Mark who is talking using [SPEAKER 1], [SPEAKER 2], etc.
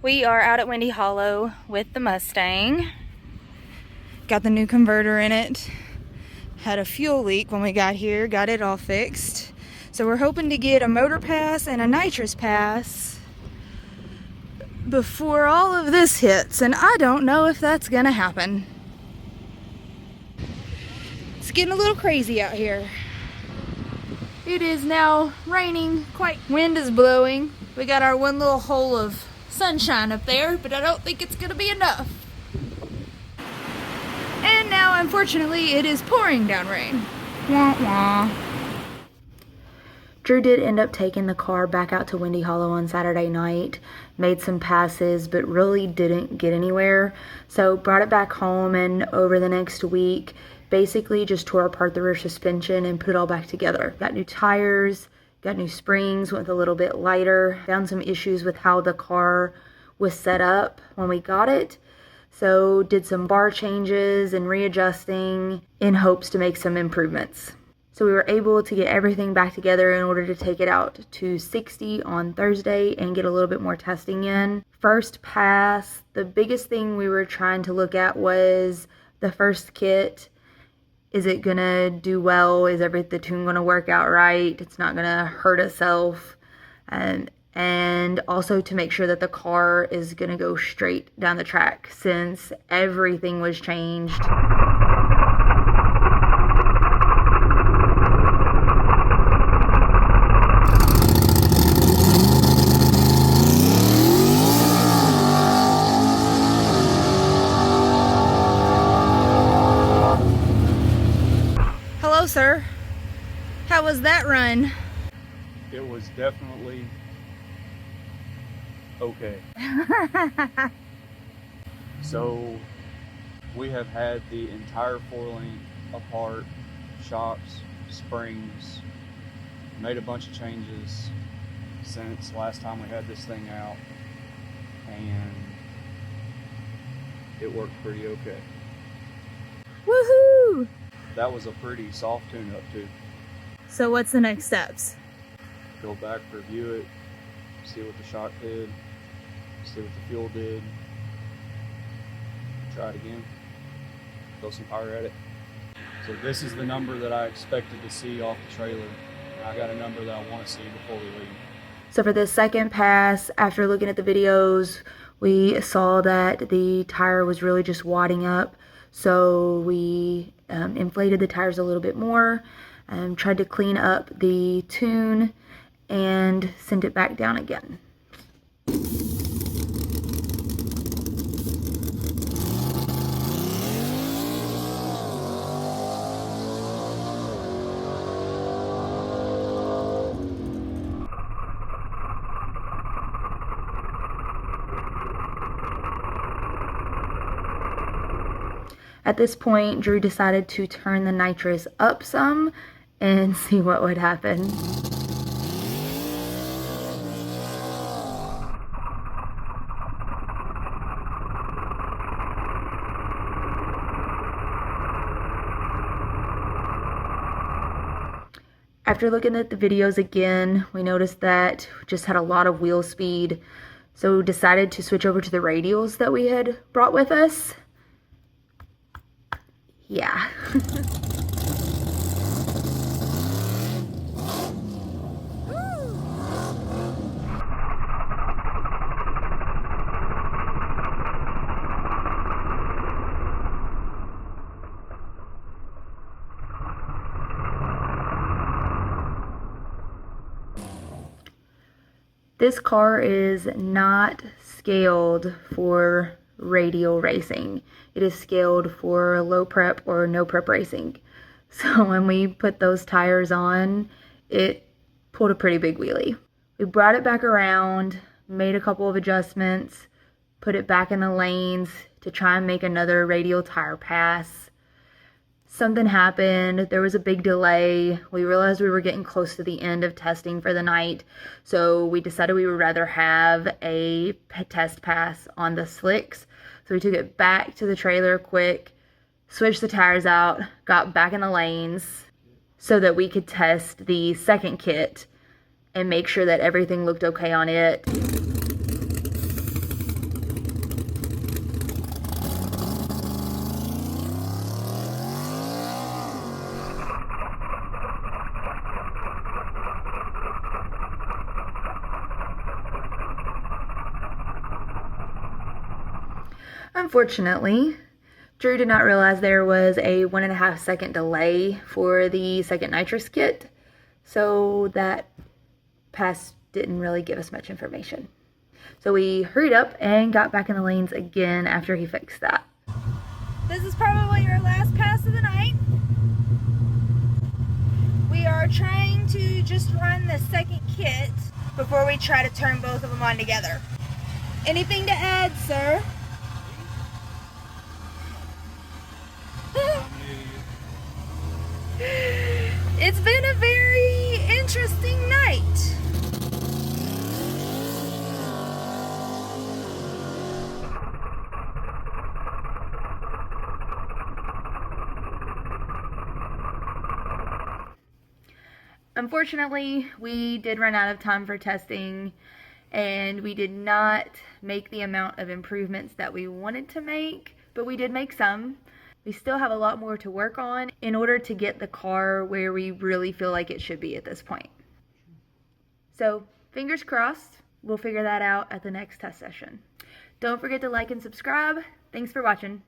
[SPEAKER 1] We are out at Windy Hollow with the Mustang. Got the new converter in it. Had a fuel leak when we got here, got it all fixed. So we're hoping to get a motor pass and a nitrous pass before all of this hits, and I don't know if that's gonna happen. It's getting a little crazy out here. It is now raining, wind is blowing. We got our one little hole of sunshine up there, but I don't think it's gonna be enough. And now, unfortunately, it is pouring down rain. Wah wah. Drew did end up taking the car back out to Windy Hollow on Saturday night, made some passes, but really didn't get anywhere. So brought it back home, and over the next week, basically just tore apart the rear suspension and put it all back together. Got new tires, got new springs, went a little bit lighter, found some issues with how the car was set up when we got it. So did some bar changes and readjusting in hopes to make some improvements. So we were able to get everything back together in order to take it out to 60 on Thursday and get a little bit more testing in. First pass, the biggest thing we were trying to look at was the first kit. Is it gonna do well? Is the tune gonna work out right? It's not gonna hurt itself. And also to make sure that the car is gonna go straight down the track since everything was changed. Hello, sir. How was that run?
[SPEAKER 2] It was definitely okay. So we have had the entire 4-link apart, shocks, springs, made a bunch of changes since last time we had this thing out, and it worked pretty okay.
[SPEAKER 1] Woohoo!
[SPEAKER 2] That was a pretty soft tune-up too.
[SPEAKER 1] So what's the next steps?
[SPEAKER 2] Go back, review it, see what the shock did, see what the fuel did, try it again, throw some power at it. So this is the number that I expected to see off the trailer. I got a number that I want to see before we leave.
[SPEAKER 1] So for the second pass, after looking at the videos, we saw that the tire was really just wadding up. So we inflated the tires a little bit more, tried to clean up the tune, and sent it back down again. At this point, Drew decided to turn the nitrous up some and see what would happen. After looking at the videos again, we noticed that we just had a lot of wheel speed, so decided to switch over to the radials that we had brought with us. Yeah. This car is not scaled for radial racing. It is scaled for low prep or no prep racing. So when we put those tires on, it pulled a pretty big wheelie. We brought it back around, made a couple of adjustments, put it back in the lanes to try and make another radial tire pass. Something happened. There was a big delay. We realized we were getting close to the end of testing for the night, so we decided we would rather have a test pass on the slicks. So we took it back to the trailer quick, switched the tires out, got back in the lanes so that we could test the second kit and make sure that everything looked okay on it. Unfortunately, Drew did not realize there was a 1.5 second delay for the second nitrous kit, so that pass didn't really give us much information. So we hurried up and got back in the lanes again after he fixed that. This is probably your last pass of the night. We are trying to just run the second kit before we try to turn both of them on together. Anything to add, sir? It's been a very interesting night. Unfortunately, we did run out of time for testing, and we did not make the amount of improvements that we wanted to make, but we did make some. We still have a lot more to work on in order to get the car where we really feel like it should be at this point. So, fingers crossed, we'll figure that out at the next test session. Don't forget to like and subscribe. Thanks for watching.